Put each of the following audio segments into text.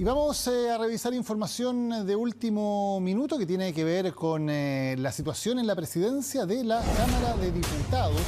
Y vamos a revisar información de último minuto que tiene que ver con la situación en la presidencia de la Cámara de Diputados,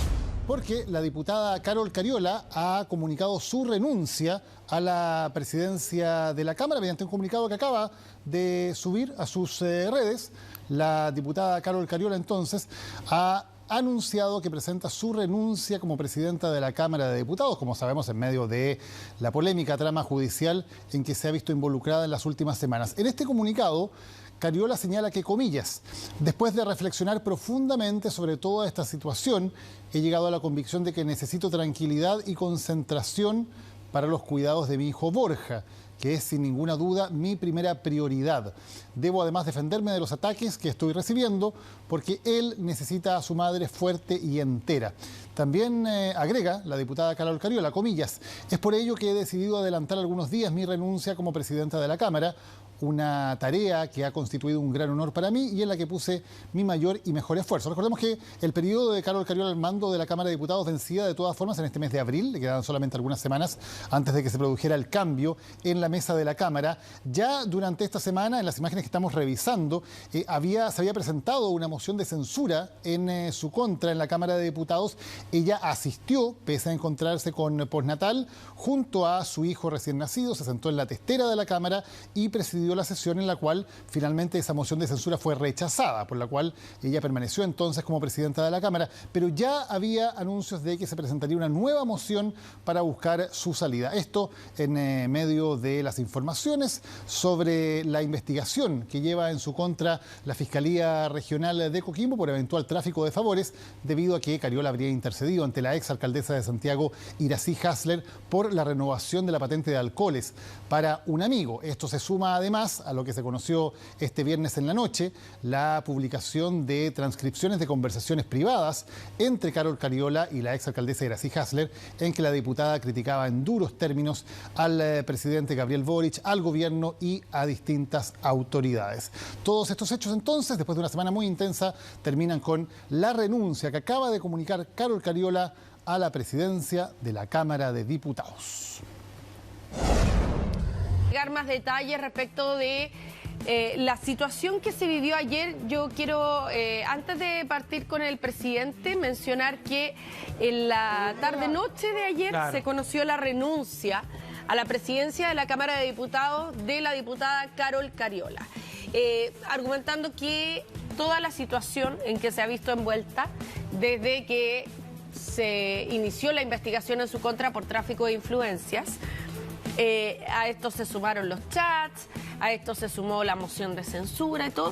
porque la diputada Carol Cariola ha comunicado su renuncia a la presidencia de la Cámara mediante un comunicado que acaba de subir a sus redes. La diputada Carol Cariola entonces ha anunciado que presenta su renuncia como presidenta de la Cámara de Diputados, como sabemos, en medio de la polémica trama judicial en que se ha visto involucrada en las últimas semanas. En este comunicado, Cariola señala que, comillas, después de reflexionar profundamente sobre toda esta situación, he llegado a la convicción de que necesito tranquilidad y concentración para los cuidados de mi hijo Borja, que es sin ninguna duda mi primera prioridad. Debo además defenderme de los ataques que estoy recibiendo porque él necesita a su madre fuerte y entera. También agrega la diputada Carol Cariola, comillas, es por ello que he decidido adelantar algunos días mi renuncia como presidenta de la Cámara, una tarea que ha constituido un gran honor para mí y en la que puse mi mayor y mejor esfuerzo. Recordemos que el periodo de Carol Cariola al mando de la Cámara de Diputados vencía de todas formas en este mes de abril, le quedaban solamente algunas semanas antes de que se produjera el cambio en la mesa de la Cámara. Ya durante esta semana, en las imágenes que estamos revisando, se había presentado una moción de censura en su contra en la Cámara de Diputados. Ella asistió, pese a encontrarse con postnatal, junto a su hijo recién nacido, se sentó en la testera de la Cámara y presidió la sesión en la cual finalmente esa moción de censura fue rechazada, por la cual ella permaneció entonces como presidenta de la Cámara, pero ya había anuncios de que se presentaría una nueva moción para buscar su salida. Esto en medio de las informaciones sobre la investigación que lleva en su contra la Fiscalía Regional de Coquimbo por eventual tráfico de favores, debido a que Cariola habría intercedido ante la exalcaldesa de Santiago, Iracy Hasler, por la renovación de la patente de alcoholes para un amigo. Esto se suma además a lo que se conoció este viernes en la noche, la publicación de transcripciones de conversaciones privadas entre Carol Cariola y la exalcaldesa Iracy Hasler, en que la diputada criticaba en duros términos al presidente Gabriel Boric, al gobierno y a distintas autoridades. Todos estos hechos entonces, después de una semana muy intensa, terminan con la renuncia que acaba de comunicar Carol Cariola a la presidencia de la Cámara de Diputados. Más detalles respecto de la situación que se vivió ayer. Yo quiero, antes de partir con el presidente, mencionar que en la tarde-noche de ayer se conoció la renuncia a la presidencia de la Cámara de Diputados de la diputada Carol Cariola, argumentando que toda la situación en que se ha visto envuelta desde que se inició la investigación en su contra por tráfico de influencias. A esto se sumaron los chats, a esto se sumó la moción de censura y todo.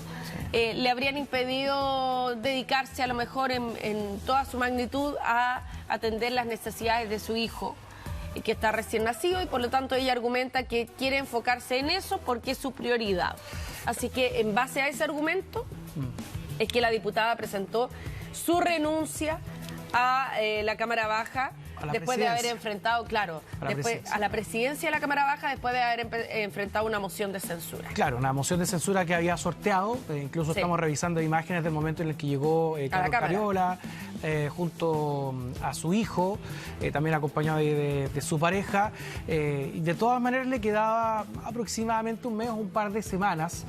Le habrían impedido dedicarse a lo mejor en toda su magnitud a atender las necesidades de su hijo, que está recién nacido, y por lo tanto ella argumenta que quiere enfocarse en eso porque es su prioridad. Así que en base a ese argumento es que la diputada presentó su renuncia a la Cámara Baja, después de haber enfrentado, a la presidencia de la Cámara Baja, después de haber enfrentado una moción de censura. Claro, una moción de censura que había sorteado, incluso estamos revisando imágenes del momento en el que llegó Carol Cariola, junto a su hijo, también acompañado de su pareja. De todas maneras le quedaba aproximadamente un mes o un par de semanas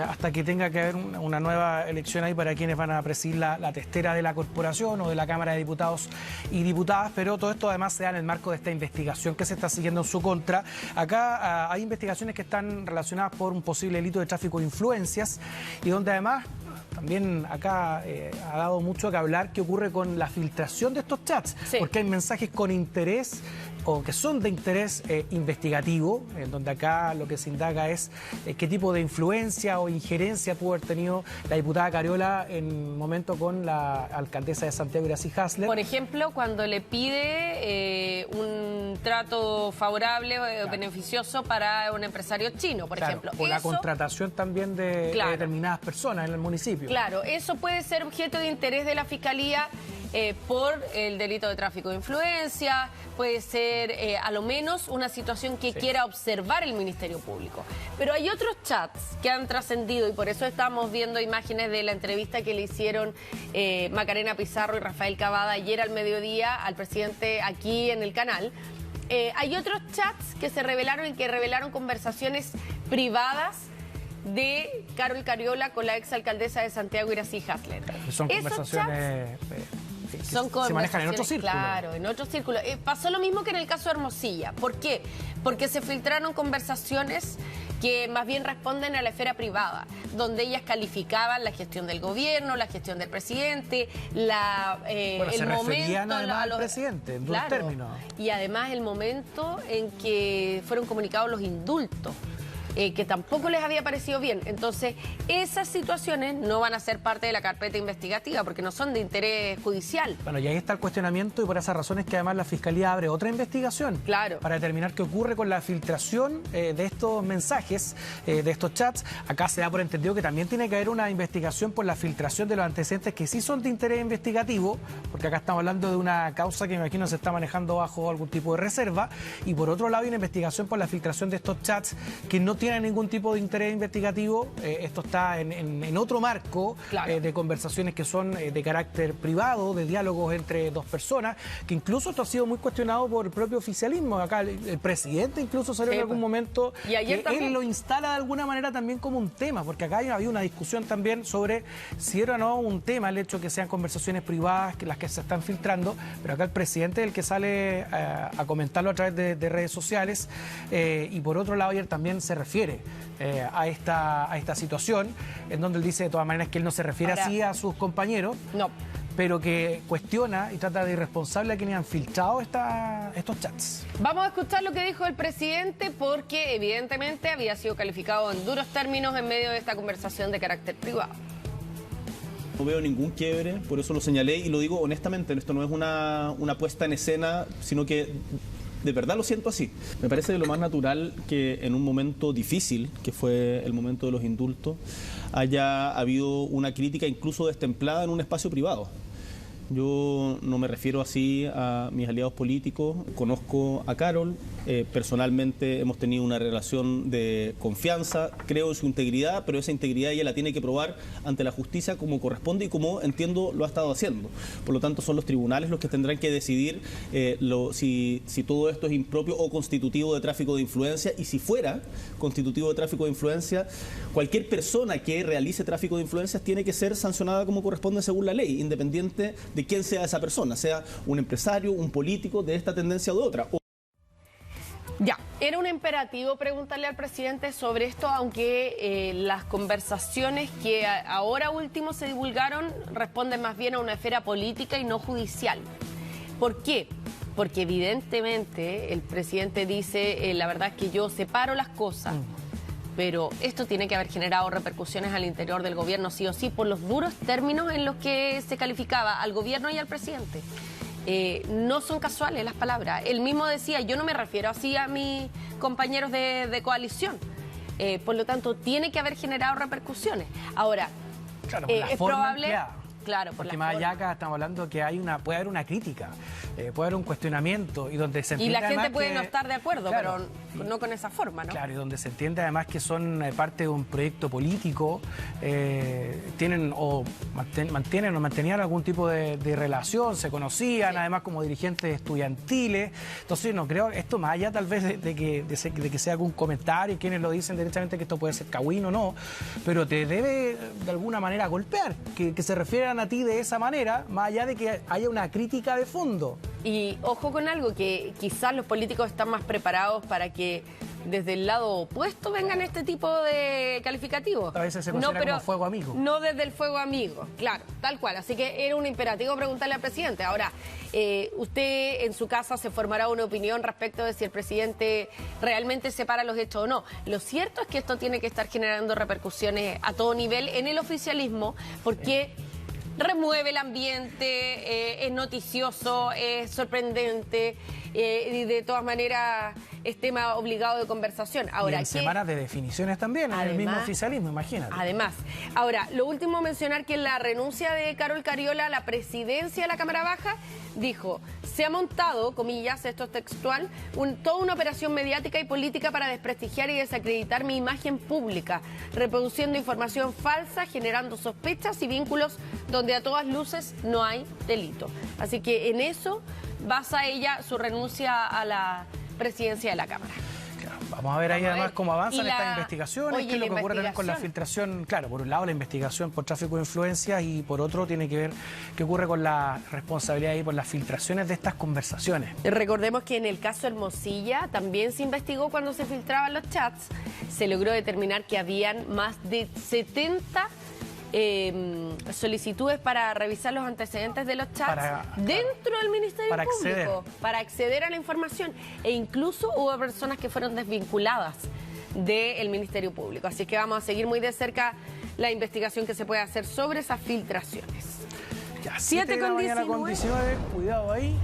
hasta que tenga que haber una nueva elección ahí para quienes van a presidir la testera de la corporación o de la Cámara de Diputados y Diputadas, pero todo esto además se da en el marco de esta investigación que se está siguiendo en su contra. Acá hay investigaciones que están relacionadas por un posible delito de tráfico de influencias y donde además también acá ha dado mucho que hablar qué ocurre con la filtración de estos chats, porque hay mensajes con interés o que son de interés investigativo, en donde acá lo que se indaga es qué tipo de influencia o injerencia pudo haber tenido la diputada Cariola en un momento con la alcaldesa de Santiago, Iracy Hasler. Por ejemplo, cuando le pide un trato favorable o beneficioso para un empresario chino, por ejemplo. O la contratación también de determinadas personas en el municipio. Claro, eso puede ser objeto de interés de la Fiscalía por el delito de tráfico de influencia, puede ser a lo menos una situación que quiera observar el Ministerio Público. Pero hay otros chats que han trascendido y por eso estamos viendo imágenes de la entrevista que le hicieron Macarena Pizarro y Rafael Cavada ayer al mediodía al presidente aquí en el canal, hay otros chats que se revelaron y que revelaron conversaciones privadas de Carol Cariola con la exalcaldesa de Santiago, Iracy Hasler. Son conversaciones... Se manejan en otro círculo. Claro, en otro círculo. Pasó lo mismo que en el caso de Hermosilla. ¿Por qué? Porque se filtraron conversaciones que más bien responden a la esfera privada, donde ellas calificaban la gestión del gobierno, la gestión del presidente, el momento al presidente, en dos términos. Y además el momento en que fueron comunicados los indultos. Que tampoco les había parecido bien. Entonces, esas situaciones no van a ser parte de la carpeta investigativa porque no son de interés judicial. Bueno, y ahí está el cuestionamiento y por esas razones que además la Fiscalía abre otra investigación. Claro. Para determinar qué ocurre con la filtración de estos mensajes, de estos chats. Acá se da por entendido que también tiene que haber una investigación por la filtración de los antecedentes que sí son de interés investigativo, porque acá estamos hablando de una causa que me imagino se está manejando bajo algún tipo de reserva. Y por otro lado hay una investigación por la filtración de estos chats que no tiene ningún tipo de interés investigativo. Esto está en otro marco, claro, de conversaciones que son de carácter privado, de diálogos entre dos personas, que incluso esto ha sido muy cuestionado por el propio oficialismo. Acá el presidente incluso salió en algún momento y ayer que él lo instala de alguna manera también como un tema, porque acá había una discusión también sobre si era o no un tema el hecho de que sean conversaciones privadas las que se están filtrando, pero acá el presidente es el que sale a comentarlo a través de redes sociales. Y por otro lado ayer también se refiere a esta situación, en donde él dice de todas maneras que él no se refiere así a sus compañeros, no, pero que cuestiona y trata de irresponsable a quienes han filtrado estos chats. Vamos a escuchar lo que dijo el presidente porque evidentemente había sido calificado en duros términos en medio de esta conversación de carácter privado. No veo ningún quiebre, por eso lo señalé y lo digo honestamente, esto no es una puesta en escena, sino que de verdad lo siento así. Me parece de lo más natural que en un momento difícil, que fue el momento de los indultos, haya habido una crítica incluso destemplada en un espacio privado. Yo no me refiero así a mis aliados políticos, conozco a Carol, personalmente hemos tenido una relación de confianza, creo en su integridad, pero esa integridad ella la tiene que probar ante la justicia como corresponde y como entiendo lo ha estado haciendo. Por lo tanto, son los tribunales los que tendrán que decidir si todo esto es impropio o constitutivo de tráfico de influencia, y si fuera constitutivo de tráfico de influencia, cualquier persona que realice tráfico de influencias tiene que ser sancionada como corresponde según la ley, independiente de quién sea esa persona, sea un empresario, un político de esta tendencia o de otra. Ya, era un imperativo preguntarle al presidente sobre esto, aunque las conversaciones que ahora último se divulgaron responden más bien a una esfera política y no judicial. ¿Por qué? Porque evidentemente el presidente dice, la verdad es que yo separo las cosas, pero esto tiene que haber generado repercusiones al interior del gobierno sí o sí por los duros términos en los que se calificaba al gobierno y al presidente. No son casuales las palabras. Él mismo decía, yo no me refiero así a mis compañeros de coalición. Por lo tanto, tiene que haber generado repercusiones. Ahora, claro, es probable... empleada. Claro, porque más allá acá estamos hablando que puede haber una crítica, puede haber un cuestionamiento y donde se entiende. Y la gente puede no estar de acuerdo, claro, pero no con esa forma, ¿no? Claro, y donde se entiende además que son parte de un proyecto político, tienen o mantenían algún tipo de relación, se conocían, sí, además como dirigentes estudiantiles. Entonces no creo, esto más allá tal vez de que sea algún comentario, quienes lo dicen directamente que esto puede ser cagüín o no, pero te debe de alguna manera golpear, que se refieran a ti de esa manera, más allá de que haya una crítica de fondo. Y ojo con algo, que quizás los políticos están más preparados para que desde el lado opuesto vengan este tipo de calificativos. A veces se considera como fuego amigo. No desde el fuego amigo, claro, tal cual. Así que era un imperativo preguntarle al presidente. Ahora, usted en su casa se formará una opinión respecto de si el presidente realmente separa los hechos o no. Lo cierto es que esto tiene que estar generando repercusiones a todo nivel en el oficialismo, porque remueve el ambiente, es noticioso, es sorprendente y de todas maneras es tema obligado de conversación. Ahora, y en semanas de definiciones también, en el mismo oficialismo, imagínate. Además, ahora, lo último mencionar que en la renuncia de Carol Cariola a la presidencia de la Cámara Baja, dijo, se ha montado, comillas, esto es textual, toda una operación mediática y política para desprestigiar y desacreditar mi imagen pública, reproduciendo información falsa, generando sospechas y vínculos donde a todas luces no hay delito. Así que en eso basa ella su renuncia a la presidencia de la Cámara. Vamos a ver ahí además cómo avanzan estas investigaciones, Oye, qué es lo que ocurre también con la filtración. Claro, por un lado la investigación por tráfico de influencias y por otro tiene que ver qué ocurre con la responsabilidad y por las filtraciones de estas conversaciones. Recordemos que en el caso Hermosilla también se investigó cuando se filtraban los chats. Se logró determinar que habían más de 70 solicitudes para revisar los antecedentes de los chats dentro del Ministerio Público para acceder a la información, e incluso hubo personas que fueron desvinculadas del Ministerio Público. Así que vamos a seguir muy de cerca la investigación que se puede hacer sobre esas filtraciones. Ya, 7:19, cuidado ahí.